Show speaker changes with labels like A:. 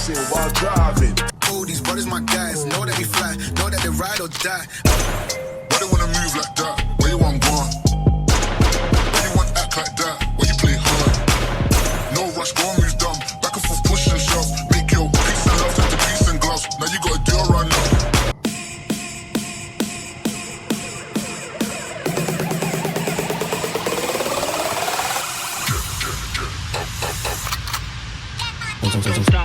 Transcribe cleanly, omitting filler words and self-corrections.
A: dancing while driving.
B: Oh, these brothers my guys, know that they fly, know that they ride or die.
C: Why they wanna move like that? Where you want gone? Why you want act like that? Why you play hard? No rush, go and move dumb. Back and forth, push and shove. Make your peace and love turn to peace and gloves. Now you gotta do it right now.
D: Don't stop.